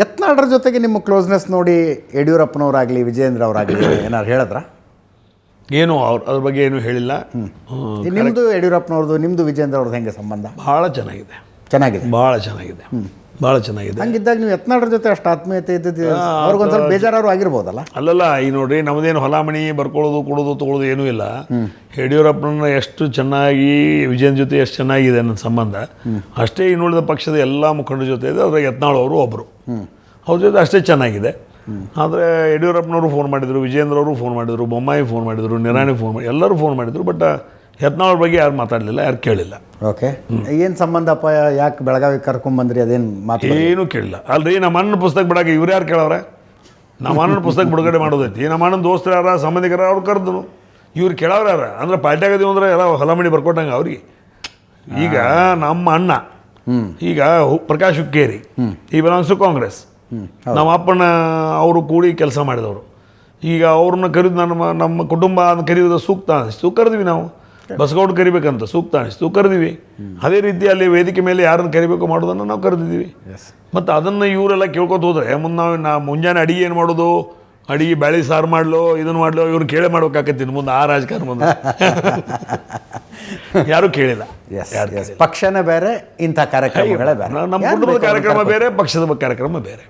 ಯತ್ನಾಳರ ಜೊತೆಗೆ ನಿಮ್ಮ ಕ್ಲೋಸ್ನೆಸ್ ನೋಡಿ ಯಡಿಯೂರಪ್ಪನವರಾಗಲಿ ವಿಜಯೇಂದ್ರ ಅವರಾಗಲಿ ಏನಾರು ಹೇಳಿದ್ರ? ಏನು ಅದ್ರ ಬಗ್ಗೆ ಏನು ಹೇಳಿಲ್ಲ. ನಿಮ್ಮದು ಯಡಿಯೂರಪ್ಪನವ್ರದ್ದು ನಿಮ್ಮದು ವಿಜಯೇಂದ್ರ ಅವ್ರದ್ದು ಹೆಂಗೆ ಸಂಬಂಧ? ಭಾಳ ಚೆನ್ನಾಗಿದೆ. ಭಾಳ ಚೆನ್ನಾಗಿದೆ. ಹಂಗಿದ್ದಾಗ ನೀವು ಯತ್ನಾಳರ ಜೊತೆ ಅಷ್ಟು ಆತ್ಮೀಯತೆ ಇದ್ದಿದ್ದು ಅವ್ರಿಗೊಂದು ಸ್ವಲ್ಪ ಬೇಜಾರು ಆಗಿರ್ಬೋದಲ್ಲ? ಅಲ್ಲಲ್ಲ, ಈ ನೋಡ್ರಿ, ನಮ್ಮದೇನು ಹೊಲಾಮಣಿ ಬರ್ಕೊಳ್ಳೋದು ಕೊಡೋದು ತೊಗೊಳೋದು ಏನೂ ಇಲ್ಲ. ಯಡಿಯೂರಪ್ಪನ ಎಷ್ಟು ಚೆನ್ನಾಗಿ ವಿಜಯನ್ ಜೊತೆ ಎಷ್ಟು ಚೆನ್ನಾಗಿದೆ ನನ್ನ ಸಂಬಂಧ, ಅಷ್ಟೇ ಇನ್ನುಳಿದ ಪಕ್ಷದ ಎಲ್ಲ ಮುಖಂಡರ ಜೊತೆ ಇದೆ. ಅದ್ರಾಗ ಯತ್ನಾಳ್ ಅವರು ಒಬ್ಬರು, ಅವ್ರ ಜೊತೆ ಅಷ್ಟೇ ಚೆನ್ನಾಗಿದೆ. ಆದರೆ ಯಡಿಯೂರಪ್ಪನವರು ಫೋನ್ ಮಾಡಿದರು, ವಿಜಯೇಂದ್ರ ಅವರು ಫೋನ್ ಮಾಡಿದರು, ಬೊಮ್ಮಾಯಿ ಫೋನ್ ಮಾಡಿದರು, ನಿರಾಣಿ ಫೋನ್ ಮಾಡಿ, ಎಲ್ಲರೂ ಫೋನ್ ಮಾಡಿದರು. ಬಟ್ ಯತ್ನಾಳ್ ಬಗ್ಗೆ ಯಾರು ಮಾತಾಡಲಿಲ್ಲ, ಯಾರು ಕೇಳಿಲ್ಲ. ಓಕೆ, ಏನು ಸಂಬಂಧಪ್ಪ, ಯಾಕೆ ಬೆಳಗಾವಿ ಕರ್ಕೊಂಬಂದ್ರಿ, ಅದೇನು ಮಾತು ಏನೂ ಕೇಳಿಲ್ಲ. ಅಲ್ರಿ, ನಮ್ಮ ಅಣ್ಣನ ಪುಸ್ತಕ ಬಿಡೋಕೆ ಇವ್ರು ಯಾರು ಕೇಳವ್ರೆ? ನಮ್ಮ ಅಣ್ಣನ ಪುಸ್ತಕ ಬಿಡುಗಡೆ ಮಾಡೋದೈತಿ, ನಮ್ಮ ಅಣ್ಣನ ದೋಸ್ತರು ಯಾರ ಸಂಬಂಧಿಕರ ಅವ್ರು ಕರೆದ್ರು, ಇವ್ರು ಕೇಳವ್ರು ಯಾರ ಅಂದ್ರೆ ಪಾರ್ಟಿ ಆಗದೀವಿ ಅಂದ್ರೆ ಎಲ್ಲ ಹೊಲಮಣಿ ಬರ್ಕೊಟ್ಟಂಗೆ ಅವ್ರಿಗೆ. ಈಗ ನಮ್ಮ ಅಣ್ಣ ಈಗ ಪ್ರಕಾಶ್ ಹುಕ್ಕೇರಿ, ಈ ಬಿಲಾಂಗ್ಸ್ ಟು ಕಾಂಗ್ರೆಸ್. ನಮ್ಮ ಅಪ್ಪನ ಅವರು ಕೂಡಿ ಕೆಲಸ ಮಾಡಿದವರು. ಈಗ ಅವ್ರನ್ನ ಕರೆದು ನಮ್ಮ ಕುಟುಂಬ ಕರೆಯೋದು ಸೂಕ್ತ ಅನಿಸ್ತು, ಕರೆದ್ವಿ. ನಾವು ಬಸಗೌಡ ಕರಿಬೇಕಂತ ಸೂಕ್ತ ಅನಿಸ್ತು, ಕರೆದಿವಿ. ಅದೇ ರೀತಿ ಅಲ್ಲಿ ವೇದಿಕೆ ಮೇಲೆ ಯಾರನ್ನು ಕರಿಬೇಕು ಮಾಡೋದನ್ನು ನಾವು ಕರೆದಿದ್ದೀವಿ. ಮತ್ತು ಅದನ್ನು ಇವರೆಲ್ಲ ಕೇಳ್ಕೊತ ಹೋದರೆ ಮುಂದೆ ಮುಂಜಾನೆ ಅಡಿಗೆ ಏನು ಮಾಡೋದು, ಅಡಿಗೆ ಬ್ಯಾಳಿ ಸಾರು ಮಾಡಲು, ಇದನ್ನು ಮಾಡಲು, ಇವ್ರು ಕೇಳೇ ಮಾಡ್ಬೇಕಾಕತ್ತಿ ಮುಂದೆ ಆ ರಾಜಕಾರಣ ಮುಂದೆ. ಯಾರೂ ಕೇಳಿಲ್ಲ. ಪಕ್ಷನೇ ಬೇರೆ, ಇಂಥ ಕಾರ್ಯಕ್ರಮಗಳೇ ಬೇರೆ. ನಮ್ಮ ಕುಟುಂಬದ ಕಾರ್ಯಕ್ರಮ ಬೇರೆ, ಪಕ್ಷದ ಕಾರ್ಯಕ್ರಮ ಬೇರೆ.